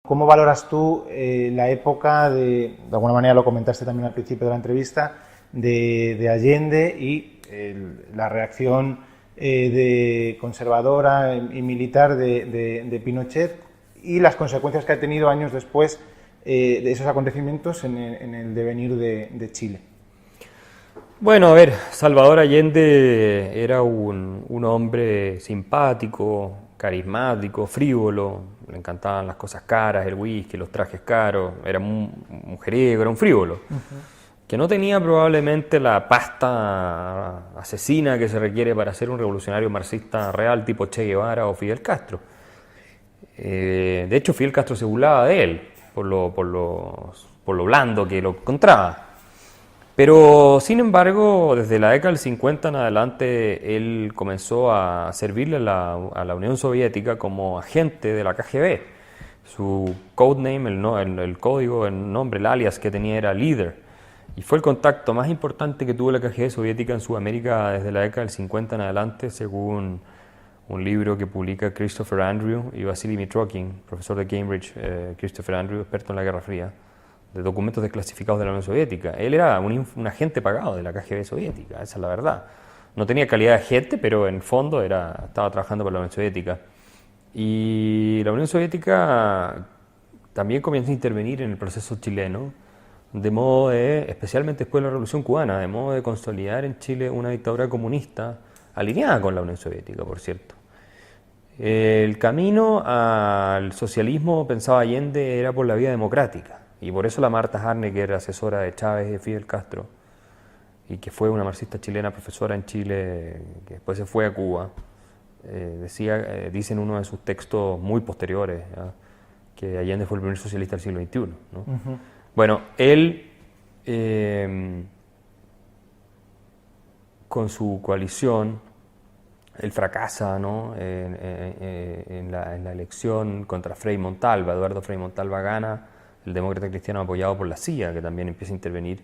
¿Cómo valoras tú la época de alguna manera lo comentaste también al principio de la entrevista, de Allende y la reacción conservadora y militar de Pinochet y las consecuencias que ha tenido años después de esos acontecimientos en el devenir de Chile? Bueno, a ver, Salvador Allende era un hombre simpático, carismático, frívolo, le encantaban las cosas caras, el whisky, los trajes caros, era un mujeriego, era un frívolo, que no tenía probablemente la pasta asesina que se requiere para ser un revolucionario marxista real tipo Che Guevara o Fidel Castro. De hecho, Fidel Castro se burlaba de él por lo blando que lo encontraba. Pero, sin embargo, desde la década del 50 en adelante, él comenzó a servirle a la Unión Soviética como agente de la KGB. Su codename, el código, el nombre, el alias que tenía era Leader. Y fue el contacto más importante que tuvo la KGB soviética en Sudamérica desde la década del 50 en adelante, según un libro que publica Christopher Andrew y Vasily Mitrokhin, profesor de Cambridge. Christopher Andrew, experto en la Guerra Fría, de documentos desclasificados de la Unión Soviética. Él era un agente pagado de la KGB soviética, esa es la verdad. No tenía calidad de agente, pero en fondo estaba trabajando para la Unión Soviética. Y la Unión Soviética también comienza a intervenir en el proceso chileno, de modo especialmente después de la Revolución Cubana, de modo de consolidar en Chile una dictadura comunista alineada con la Unión Soviética, por cierto. El camino al socialismo, pensaba Allende, era por la vía democrática. Y por eso la Marta Harney, que era asesora de Chávez y de Fidel Castro, y que fue una marxista chilena, profesora en Chile, que después se fue a Cuba, dice en uno de sus textos muy posteriores, ¿ya?, que Allende fue el primer socialista del siglo XXI, ¿no? Bueno, él, con su coalición, él fracasa, ¿no?, en la elección contra Frei Montalva. Eduardo Frei Montalva gana, el demócrata cristiano apoyado por la CIA, que también empieza a intervenir.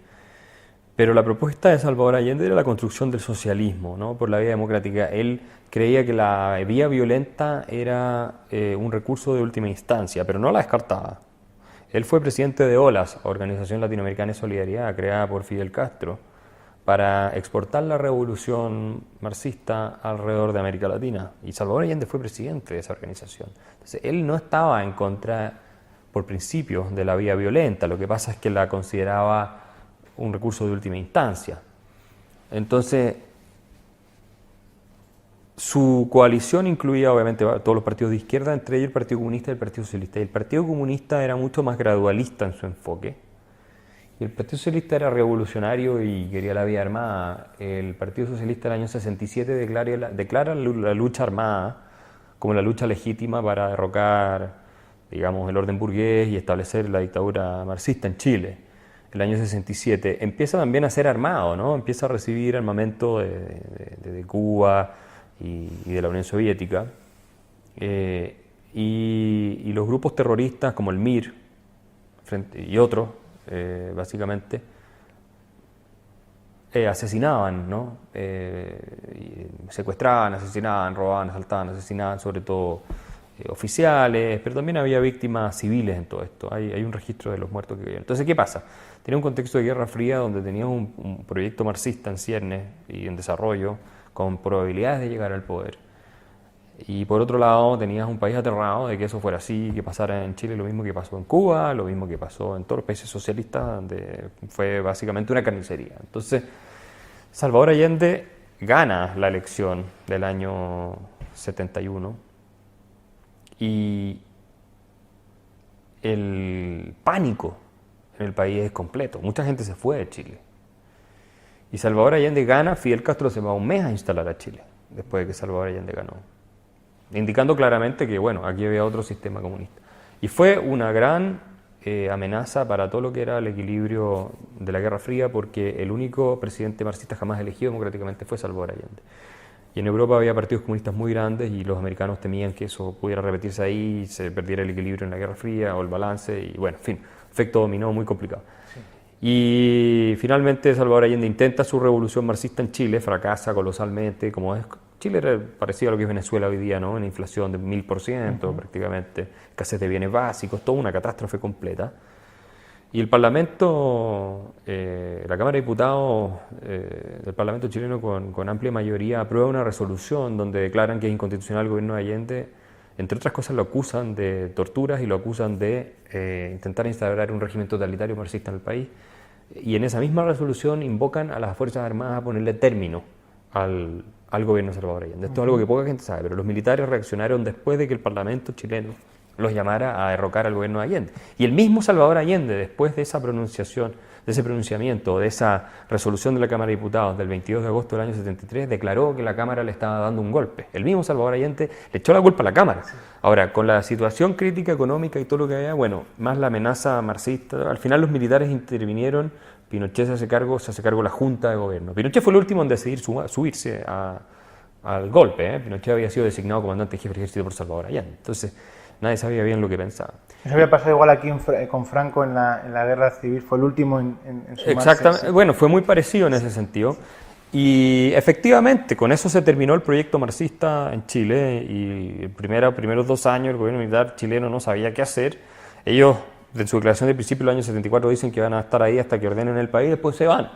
Pero la propuesta de Salvador Allende era la construcción del socialismo, ¿no?, por la vía democrática. Él creía que la vía violenta era un recurso de última instancia, pero no la descartaba. Él fue presidente de OLAS, Organización Latinoamericana de Solidaridad, creada por Fidel Castro, para exportar la revolución marxista alrededor de América Latina. Y Salvador Allende fue presidente de esa organización. Entonces, él no estaba en contra, por principio, de la vía violenta. Lo que pasa es que la consideraba un recurso de última instancia. Entonces, su coalición incluía obviamente todos los partidos de izquierda, entre ellos el Partido Comunista y el Partido Socialista. Y el Partido Comunista era mucho más gradualista en su enfoque. Y el Partido Socialista era revolucionario y quería la vía armada. El Partido Socialista en el año 67 declara la lucha armada como la lucha legítima para derrocar, digamos, el orden burgués y establecer la dictadura marxista en Chile. El año 67 empieza también a ser armado, ¿no? Empieza a recibir armamento de Cuba y de la Unión Soviética. Y los grupos terroristas como el MIR y otros, básicamente, asesinaban, ¿no? Secuestraban, asesinaban, robaban, asaltaban, asesinaban, sobre todo oficiales, pero también había víctimas civiles en todo esto. Hay un registro de los muertos que había. Entonces, ¿qué pasa? Tenía un contexto de Guerra Fría donde tenía un proyecto marxista en ciernes y en desarrollo, con probabilidades de llegar al poder. Y por otro lado, tenías un país aterrado de que eso fuera así, que pasara en Chile lo mismo que pasó en Cuba, lo mismo que pasó en todos los países socialistas, donde fue básicamente una carnicería. Entonces, Salvador Allende gana la elección del año 71 y el pánico en el país es completo. Mucha gente se fue de Chile. Y Salvador Allende gana, Fidel Castro se va un mes a instalar a Chile, después de que Salvador Allende ganó, indicando claramente que, bueno, aquí había otro sistema comunista. Y fue una gran amenaza para todo lo que era el equilibrio de la Guerra Fría, porque el único presidente marxista jamás elegido democráticamente fue Salvador Allende. Y en Europa había partidos comunistas muy grandes y los americanos temían que eso pudiera repetirse ahí, y se perdiera el equilibrio en la Guerra Fría o el balance, y bueno, en fin, efecto dominó muy complicado. Sí. Y finalmente Salvador Allende intenta su revolución marxista en Chile, fracasa colosalmente, como es Chile era parecido a lo que es Venezuela hoy día, ¿no? Una inflación de 1000% prácticamente, escasez de bienes básicos, toda una catástrofe completa. Y el Parlamento, la Cámara de Diputados del Parlamento chileno con amplia mayoría aprueba una resolución donde declaran que es inconstitucional el gobierno de Allende. Entre otras cosas lo acusan de torturas y lo acusan de intentar instaurar un régimen totalitario marxista en el país. Y en esa misma resolución invocan a las Fuerzas Armadas a ponerle término al gobierno de Salvador Allende. Esto es algo que poca gente sabe, pero los militares reaccionaron después de que el Parlamento chileno los llamara a derrocar al gobierno de Allende. Y el mismo Salvador Allende, después de esa pronunciación, de ese pronunciamiento, de esa resolución de la Cámara de Diputados del 22 de agosto del año 73, declaró que la Cámara le estaba dando un golpe. El mismo Salvador Allende le echó la culpa a la Cámara. Ahora, con la situación crítica económica y todo lo que había, bueno, más la amenaza marxista, al final los militares intervinieron, Pinochet se hace cargo la Junta de Gobierno. Pinochet fue el último en decidir subirse al golpe. Pinochet había sido designado comandante jefe del ejército por Salvador Allende. Entonces, nadie sabía bien lo que pensaba. Eso había pasado igual aquí con Franco en la guerra civil, fue el último en sumarse. Exactamente, bueno, fue muy parecido en ese sentido. Y efectivamente, con eso se terminó el proyecto marxista en Chile y primeros 2 años el gobierno militar chileno no sabía qué hacer. Ellos, en su declaración de principio del año 74, dicen que van a estar ahí hasta que ordenen el país, después se van.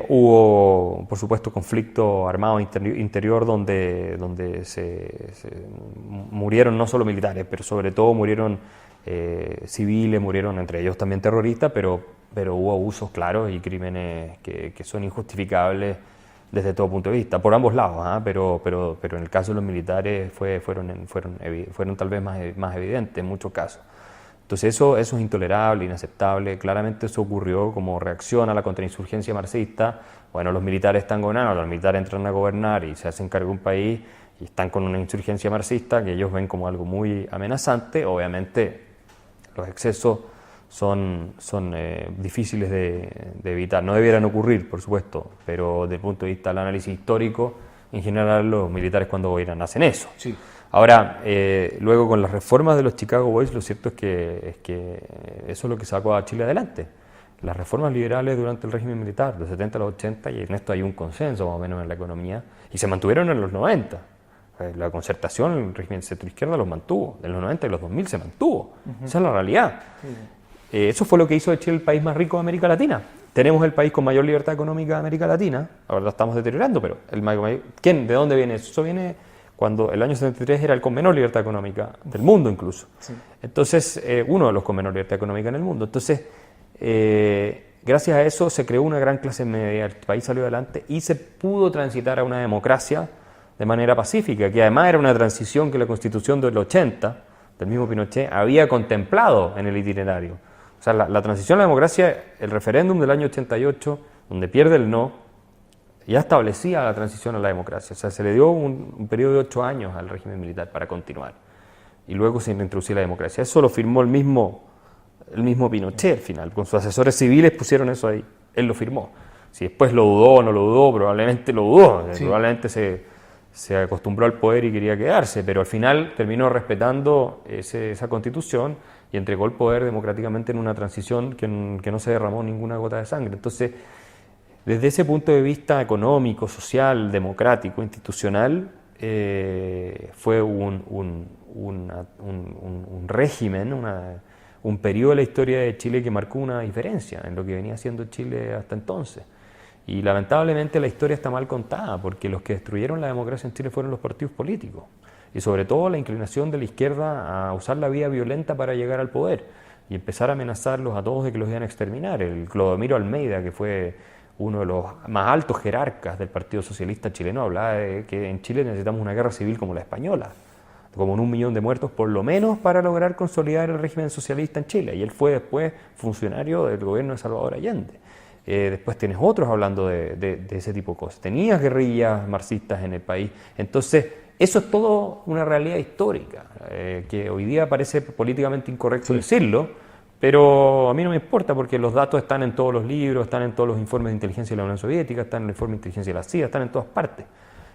Hubo, por supuesto, conflicto armado interior donde se murieron no solo militares, pero sobre todo murieron civiles, murieron entre ellos también terroristas, pero hubo abusos claros y crímenes que son injustificables desde todo punto de vista, por ambos lados, pero en el caso de los militares fueron tal vez más evidentes en muchos casos. Entonces eso es intolerable, inaceptable, claramente eso ocurrió como reacción a la contrainsurgencia marxista. Bueno, los militares están gobernando, los militares entran a gobernar y se hacen cargo de un país y están con una insurgencia marxista que ellos ven como algo muy amenazante. Obviamente los excesos son difíciles de evitar, no debieran ocurrir, por supuesto, pero desde el punto de vista del análisis histórico, en general los militares cuando gobiernan hacen eso. Sí. Ahora, luego con las reformas de los Chicago Boys, lo cierto es que eso es lo que sacó a Chile adelante. Las reformas liberales durante el régimen militar, de 70 a los 80, y en esto hay un consenso más o menos en la economía, y se mantuvieron en los 90. La concertación, el régimen centro-izquierda los mantuvo, en los 90 y los 2000 se mantuvo. Esa es la realidad. Eso fue lo que hizo de Chile el país más rico de América Latina. Tenemos el país con mayor libertad económica de América Latina, ahora lo estamos deteriorando, pero ¿de dónde viene eso? Eso viene cuando el año 73 era el con menor libertad económica del mundo incluso. Sí. Entonces, uno de los con menor libertad económica en el mundo. Entonces, gracias a eso se creó una gran clase media, el país salió adelante y se pudo transitar a una democracia de manera pacífica, que además era una transición que la Constitución del 80, del mismo Pinochet, había contemplado en el itinerario. O sea, la transición a la democracia, el referéndum del año 88, donde pierde el no, ya establecía la transición a la democracia. O sea, se le dio un periodo de 8 años al régimen militar para continuar. Y luego se introducía la democracia. Eso lo firmó el mismo Pinochet al final. Con sus asesores civiles pusieron eso ahí. Él lo firmó. Si después lo dudó o no lo dudó, probablemente lo dudó. Sí. Probablemente se acostumbró al poder y quería quedarse. Pero al final terminó respetando esa constitución y entregó el poder democráticamente en una transición que no se derramó ninguna gota de sangre. Entonces, desde ese punto de vista económico, social, democrático, institucional, fue un régimen, un periodo de la historia de Chile que marcó una diferencia en lo que venía siendo Chile hasta entonces. Y lamentablemente la historia está mal contada, porque los que destruyeron la democracia en Chile fueron los partidos políticos, y sobre todo la inclinación de la izquierda a usar la vía violenta para llegar al poder y empezar a amenazarlos a todos de que los iban a exterminar. El Clodomiro Almeida, que fue uno de los más altos jerarcas del Partido Socialista chileno, hablaba de que en Chile necesitamos una guerra civil como la española, como 1 millón de muertos por lo menos para lograr consolidar el régimen socialista en Chile. Y él fue después funcionario del gobierno de Salvador Allende. Después tienes otros hablando de ese tipo de cosas. Tenías guerrillas marxistas en el país. Entonces, eso es todo una realidad histórica, que hoy día parece políticamente incorrecto decirlo, pero a mí no me importa porque los datos están en todos los libros, están en todos los informes de inteligencia de la Unión Soviética, están en el informe de inteligencia de la CIA, están en todas partes.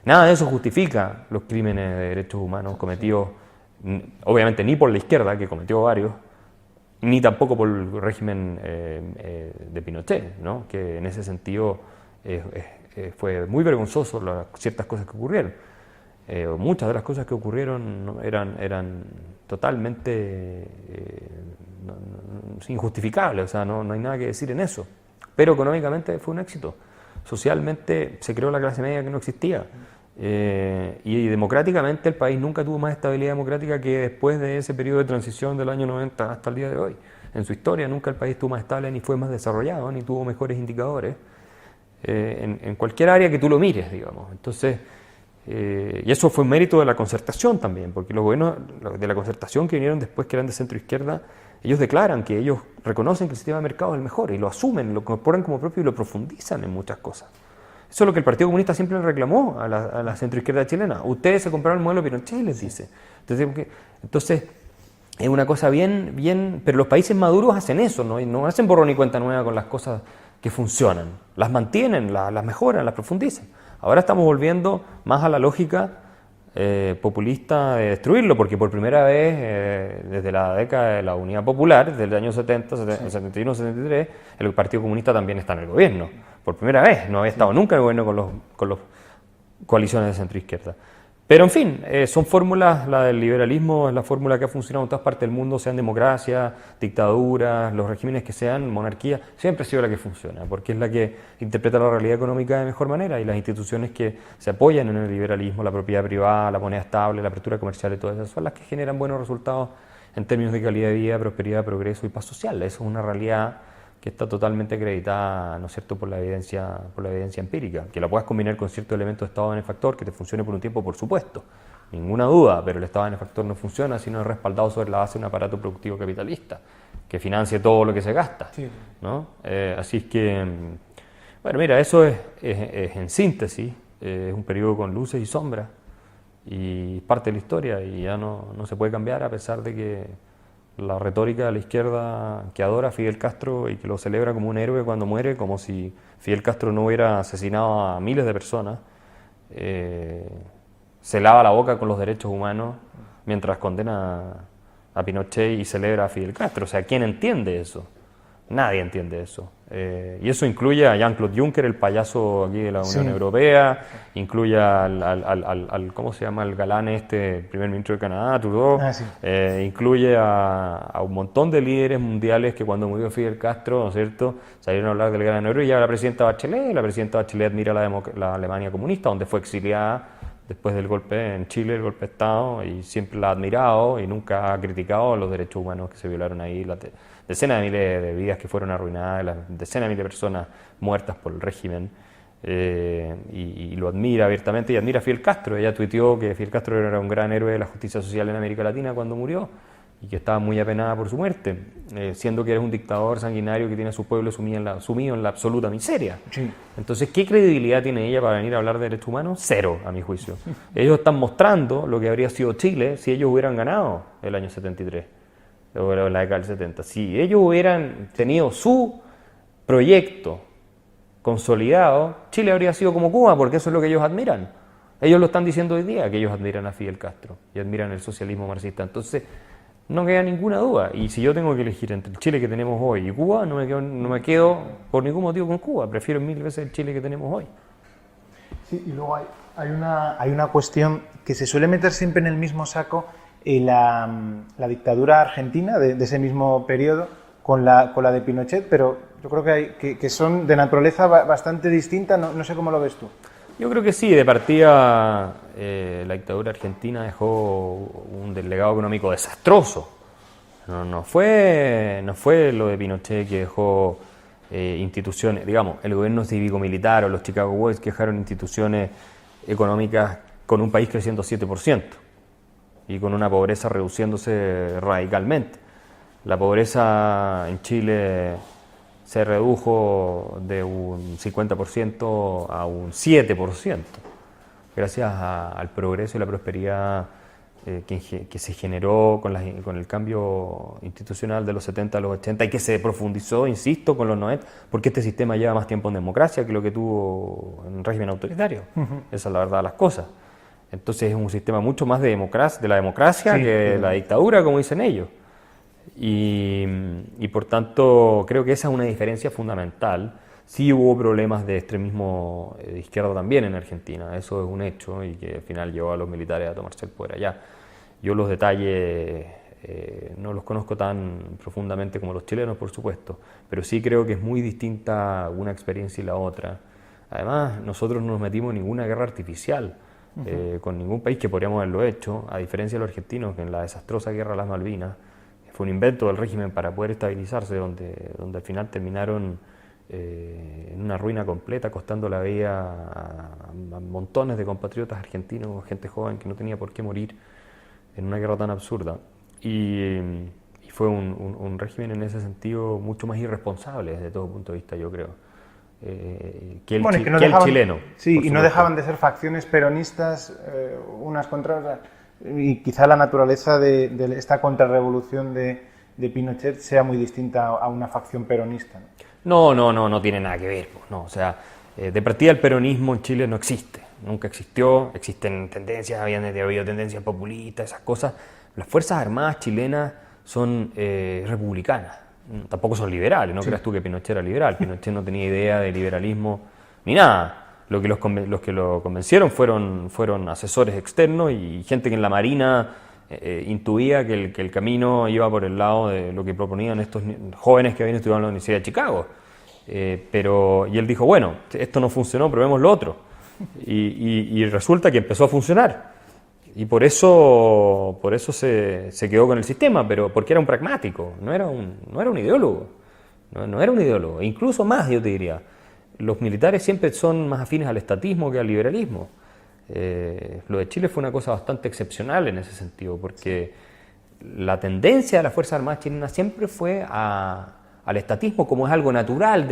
Nada de eso justifica los crímenes de derechos humanos cometidos, obviamente ni por la izquierda, que cometió varios, ni tampoco por el régimen de Pinochet, ¿no? Que en ese sentido fue muy vergonzoso ciertas cosas que ocurrieron. Muchas de las cosas que ocurrieron eran totalmente injustificables, o sea, no hay nada que decir en eso. Pero económicamente fue un éxito. Socialmente se creó la clase media que no existía. Y democráticamente el país nunca tuvo más estabilidad democrática que después de ese periodo de transición del año 90 hasta el día de hoy. En su historia nunca el país estuvo más estable, ni fue más desarrollado, ni tuvo mejores indicadores, en cualquier área que tú lo mires, digamos. Entonces, y eso fue un mérito de la concertación también, porque los gobiernos de la concertación que vinieron después, que eran de centro izquierda, ellos declaran que ellos reconocen que el sistema de mercado es el mejor, y lo asumen, lo incorporan como propio y lo profundizan en muchas cosas. Eso es lo que el Partido Comunista siempre le reclamó a la centroizquierda chilena. Ustedes se compraron el modelo Pinochet, les dice. Entonces, es una cosa bien, pero los países maduros hacen eso, no hacen borrón y cuenta nueva con las cosas que funcionan. Las mantienen, las mejoran, las profundizan. Ahora estamos volviendo más a la lógica populista de destruirlo, porque por primera vez, desde la década de la Unidad Popular, desde el año 70, 71, 73, el Partido Comunista también está en el gobierno. Por primera vez, no había estado nunca en el gobierno con las coaliciones de centro-izquierda. Pero en fin, son fórmulas, la del liberalismo es la fórmula que ha funcionado en todas partes del mundo, sean democracias, dictaduras, los regímenes que sean, monarquía, siempre ha sido la que funciona, porque es la que interpreta la realidad económica de mejor manera, y las instituciones que se apoyan en el liberalismo, la propiedad privada, la moneda estable, la apertura comercial y todas esas, son las que generan buenos resultados en términos de calidad de vida, prosperidad, progreso y paz social. Eso es una realidad que está totalmente acreditada, ¿no es cierto?, por la evidencia empírica. Que la puedas combinar con ciertos elementos de estado benefactor, que te funcione por un tiempo, por supuesto, ninguna duda, pero el estado benefactor no funciona si no es respaldado sobre la base de un aparato productivo capitalista, que financie todo lo que se gasta, ¿no? Así es que, bueno, mira, eso es en síntesis, es un periodo con luces y sombras, y parte de la historia, y ya no se puede cambiar a pesar de que la retórica de la izquierda que adora a Fidel Castro y que lo celebra como un héroe cuando muere, como si Fidel Castro no hubiera asesinado a miles de personas, se lava la boca con los derechos humanos mientras condena a Pinochet y celebra a Fidel Castro. O sea, ¿quién entiende eso? Nadie entiende eso. Y eso incluye a Jean-Claude Juncker, el payaso aquí de la Unión Europea, incluye al ¿cómo se llama? El galán primer ministro de Canadá, Trudeau, incluye a un montón de líderes mundiales que cuando murió Fidel Castro, ¿no es cierto?, salieron a hablar del gran héroe, y a la presidenta Bachelet admira la Alemania comunista, donde fue exiliada después del golpe en Chile, el golpe de Estado, y siempre la ha admirado y nunca ha criticado los derechos humanos que se violaron ahí, decenas de miles de vidas que fueron arruinadas, las decenas de miles de personas muertas por el régimen, y lo admira abiertamente, y admira a Fidel Castro. Ella tuiteó que Fidel Castro era un gran héroe de la justicia social en América Latina cuando murió, y que estaba muy apenada por su muerte, siendo que era un dictador sanguinario que tiene a su pueblo sumido en la absoluta miseria. Sí. Entonces, ¿qué credibilidad tiene ella para venir a hablar de derechos humanos? Cero, a mi juicio. Ellos están mostrando lo que habría sido Chile si ellos hubieran ganado el año 73. O en la década del 70. Si ellos hubieran tenido su proyecto consolidado, Chile habría sido como Cuba, porque eso es lo que ellos admiran. Ellos lo están diciendo hoy día, que ellos admiran a Fidel Castro y admiran el socialismo marxista. Entonces, no queda ninguna duda. Y si yo tengo que elegir entre el Chile que tenemos hoy y Cuba, no me quedo por ningún motivo con Cuba. Prefiero 1000 veces el Chile que tenemos hoy. Sí, y luego hay una cuestión que se suele meter siempre en el mismo saco, la dictadura argentina de ese mismo periodo con la de Pinochet, pero yo creo que son de naturaleza bastante distinta, no sé cómo lo ves tú. Yo creo que sí, de partida la dictadura argentina dejó un legado económico desastroso. No fue lo de Pinochet que dejó instituciones, digamos, el gobierno cívico-militar o los Chicago Boys que dejaron instituciones económicas con un país creciendo 7%. Y con una pobreza reduciéndose radicalmente. La pobreza en Chile se redujo de un 50% a un 7%, gracias al progreso y la prosperidad que se generó con el cambio institucional de los 70 a los 80 y que se profundizó, insisto, con los 90, porque este sistema lleva más tiempo en democracia que lo que tuvo en un régimen autoritario. Esa es la verdad de las cosas. Entonces es un sistema mucho más de la democracia que de la dictadura, como dicen ellos. Y por tanto creo que esa es una diferencia fundamental. Sí hubo problemas de extremismo de izquierda también en Argentina, eso es un hecho, y que al final llevó a los militares a tomarse el poder allá. Yo los detalles no los conozco tan profundamente como los chilenos, por supuesto, pero sí creo que es muy distinta una experiencia y la otra. Además, nosotros no nos metimos en ninguna guerra artificial con ningún país, que podríamos haberlo hecho, a diferencia de los argentinos, que en la desastrosa guerra de las Malvinas fue un invento del régimen para poder estabilizarse, donde al final terminaron en una ruina completa, costando la vida a montones de compatriotas argentinos, gente joven que no tenía por qué morir en una guerra tan absurda. Y fue un régimen en ese sentido mucho más irresponsable desde todo punto de vista, yo creo, que el chileno. Sí, y no dejaban de ser facciones peronistas unas contra otras. Y quizá la naturaleza de esta contrarrevolución de Pinochet sea muy distinta a una facción peronista, ¿no? No tiene nada que ver. No, o sea, de partida el peronismo en Chile no existe, nunca existió, existen tendencias, había habido tendencias populistas, esas cosas. Las Fuerzas Armadas chilenas son republicanas, tampoco son liberales, no creas tú que Pinochet era liberal, Pinochet no tenía idea de liberalismo ni nada. Los que lo convencieron fueron asesores externos y gente que en la Marina intuía que el camino iba por el lado de lo que proponían estos jóvenes que habían estudiado en la Universidad de Chicago. Y él dijo, bueno, esto no funcionó, probemos lo otro. Y resulta que empezó a funcionar. Y por eso se quedó con el sistema, pero porque era un pragmático, no era un ideólogo. No era un ideólogo, e incluso más, yo te diría. Los militares siempre son más afines al estatismo que al liberalismo. Lo de Chile fue una cosa bastante excepcional en ese sentido, porque la tendencia de las Fuerzas Armadas chilenas siempre fue al estatismo como es algo natural.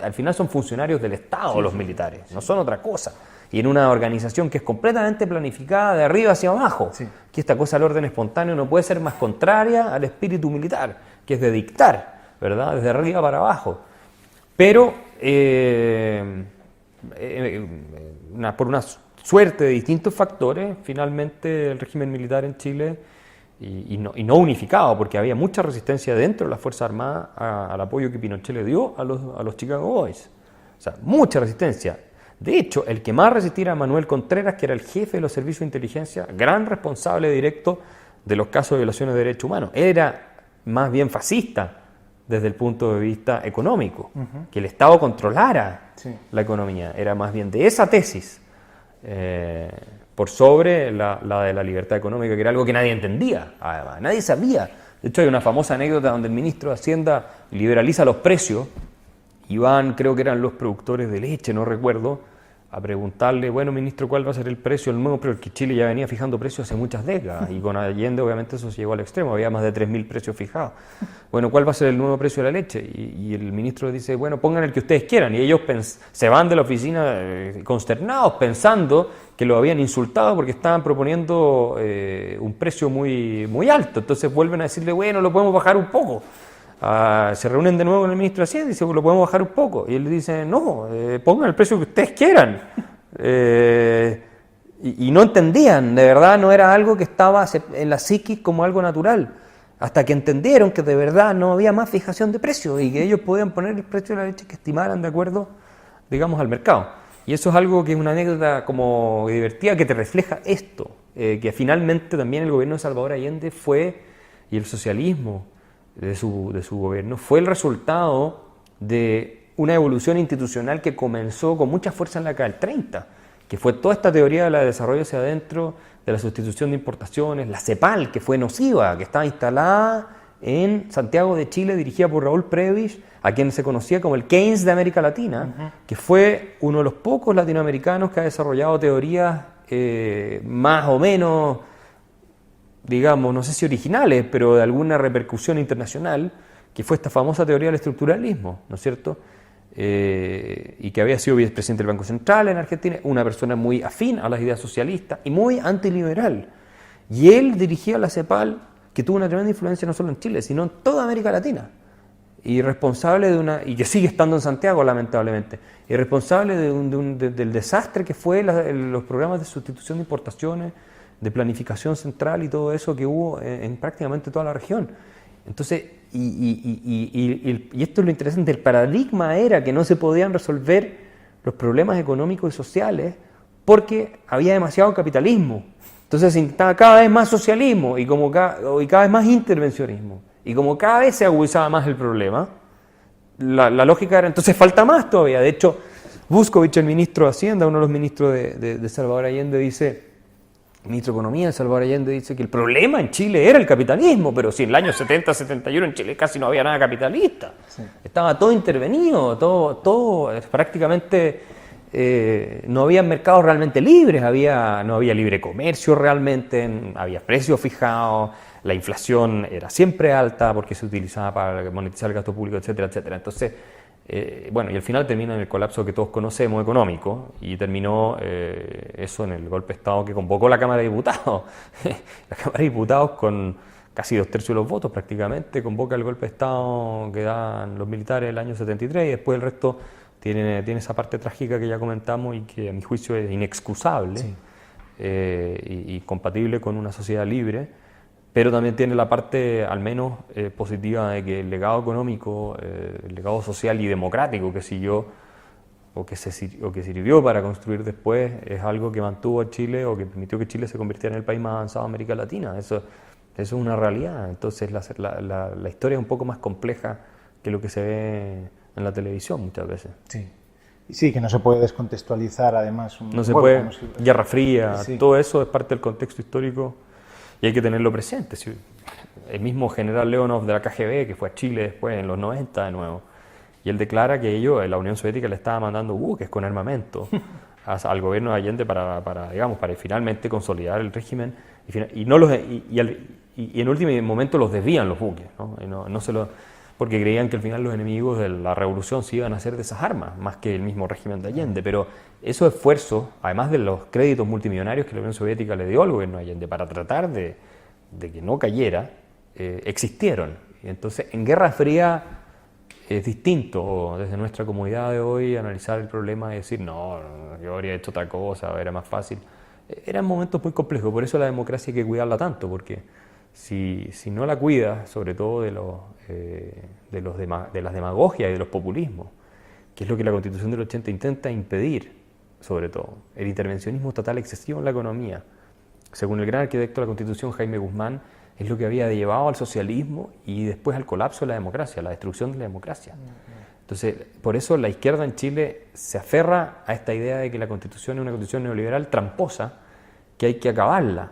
Al final son funcionarios del Estado los militares, no son otra cosa. Y en una organización que es completamente planificada de arriba hacia abajo, que esta cosa del orden espontáneo no puede ser más contraria al espíritu militar, que es de dictar, ¿verdad? Desde arriba para abajo. Pero por una suerte de distintos factores, finalmente el régimen militar en Chile, y no unificado, porque había mucha resistencia dentro de las Fuerzas Armadas al apoyo que Pinochet le dio a los Chicago Boys. O sea, mucha resistencia. De hecho, el que más resistía era Manuel Contreras, que era el jefe de los servicios de inteligencia, gran responsable directo de los casos de violaciones de derechos humanos. Era más bien fascista desde el punto de vista económico, que el Estado controlara la economía. Era más bien de esa tesis, por sobre la de la libertad económica, que era algo que nadie entendía, además, nadie sabía. De hecho, hay una famosa anécdota donde el ministro de Hacienda liberaliza los precios, y van, creo que eran los productores de leche, no recuerdo, a preguntarle, bueno, ministro, ¿cuál va a ser el precio del nuevo? Pero que Chile ya venía fijando precios hace muchas décadas, y con Allende obviamente eso se llegó al extremo, había más de 3.000 precios fijados. Bueno, ¿cuál va a ser el nuevo precio de la leche? Y el ministro dice, bueno, pongan el que ustedes quieran, y ellos se van de la oficina consternados, pensando que lo habían insultado porque estaban proponiendo un precio muy, muy alto. Entonces vuelven a decirle, bueno, lo podemos bajar un poco. Se reúnen de nuevo con el ministro de Hacienda y dicen, lo podemos bajar un poco. Y él dice, no, pongan el precio que ustedes quieran. Y no entendían, de verdad no era algo que estaba en la psiquis como algo natural. Hasta que entendieron que de verdad no había más fijación de precios y que ellos podían poner el precio de la leche que estimaran de acuerdo, digamos, al mercado. Y eso es algo que es una anécdota como divertida que te refleja esto, que finalmente también el gobierno de Salvador Allende y el socialismo de su gobierno fue el resultado de una evolución institucional que comenzó con mucha fuerza en la década del 30, que fue toda esta teoría de la desarrollo hacia adentro, de la sustitución de importaciones, la CEPAL, que fue nociva, que estaba instalada en Santiago de Chile, dirigida por Raúl Prebisch, a quien se conocía como el Keynes de América Latina, que fue uno de los pocos latinoamericanos que ha desarrollado teorías más o menos, digamos, no sé si originales, pero de alguna repercusión internacional, que fue esta famosa teoría del estructuralismo, ¿no es cierto? Y que había sido vicepresidente del Banco Central en Argentina, una persona muy afín a las ideas socialistas y muy antiliberal. Y él dirigía la CEPAL, que tuvo una tremenda influencia no solo en Chile, sino en toda América Latina. Y responsable y que sigue estando en Santiago, lamentablemente, y responsable del desastre que fue los programas de sustitución de importaciones, de planificación central y todo eso que hubo en prácticamente toda la región. Entonces, Y esto es lo interesante, el paradigma era que no se podían resolver los problemas económicos y sociales porque había demasiado capitalismo. Entonces se intentaba cada vez más socialismo y cada vez más intervencionismo. Y como cada vez se agudizaba más el problema, la lógica era, entonces falta más todavía. De hecho, Vuskovic, el ministro de Hacienda, uno de los ministros de Salvador Allende, el ministro de Economía de Salvador Allende dice que el problema en Chile era el capitalismo, pero si en el año 70, 71 en Chile casi no había nada capitalista. Sí. Estaba todo intervenido, todo prácticamente, no había mercados realmente libres, no había libre comercio realmente, había precios fijados, la inflación era siempre alta porque se utilizaba para monetizar el gasto público, etcétera, etcétera. Entonces, y al final termina en el colapso que todos conocemos económico y terminó eso en el golpe de Estado que convocó la Cámara de Diputados. La Cámara de Diputados con casi 2/3 de los votos prácticamente convoca el golpe de Estado que dan los militares el año 73 y después el resto tiene esa parte trágica que ya comentamos y que a mi juicio es inexcusable. Sí. Y compatible con una sociedad libre. Pero también tiene la parte, al menos, positiva de que el legado económico, el legado social y democrático que siguió o que sirvió para construir después es algo que mantuvo a Chile o que permitió que Chile se convirtiera en el país más avanzado de América Latina. Eso es una realidad. Entonces la historia es un poco más compleja que lo que se ve en la televisión muchas veces. Sí. Sí, que no se puede descontextualizar además. No se puede, Guerra Fría, sí. Todo eso es parte del contexto histórico. Y hay que tenerlo presente. El mismo general Leonov de la KGB, que fue a Chile después en los 90 de nuevo, y él declara que la Unión Soviética le estaba mandando buques con armamento al gobierno de Allende para finalmente consolidar el régimen. Y en último momento los desvían los buques, ¿no? Porque creían que al final los enemigos de la revolución se iban a hacer de esas armas, más que el mismo régimen de Allende. Pero esos esfuerzos, además de los créditos multimillonarios que la Unión Soviética le dio al gobierno de Allende para tratar de que no cayera, existieron. Y entonces, en Guerra Fría es distinto desde nuestra comunidad de hoy analizar el problema y decir, no, yo habría hecho otra cosa, era más fácil. Eran momentos muy complejos, por eso la democracia hay que cuidarla tanto, porque si no la cuidas, sobre todo de las demagogias y de los populismos, que es lo que la Constitución del 80 intenta impedir, sobre todo, el intervencionismo estatal excesivo en la economía. Según el gran arquitecto de la Constitución, Jaime Guzmán, es lo que había llevado al socialismo y después al colapso de la democracia, a la destrucción de la democracia. Entonces, por eso la izquierda en Chile se aferra a esta idea de que la Constitución es una Constitución neoliberal tramposa, que hay que acabarla,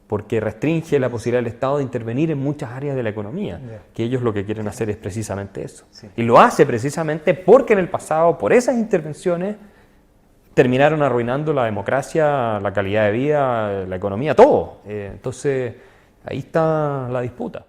porque restringe la posibilidad del Estado de intervenir en muchas áreas de la economía, que ellos lo que quieren hacer es precisamente eso. Sí. Y lo hace precisamente porque en el pasado, por esas intervenciones, terminaron arruinando la democracia, la calidad de vida, la economía, todo. Entonces, ahí está la disputa.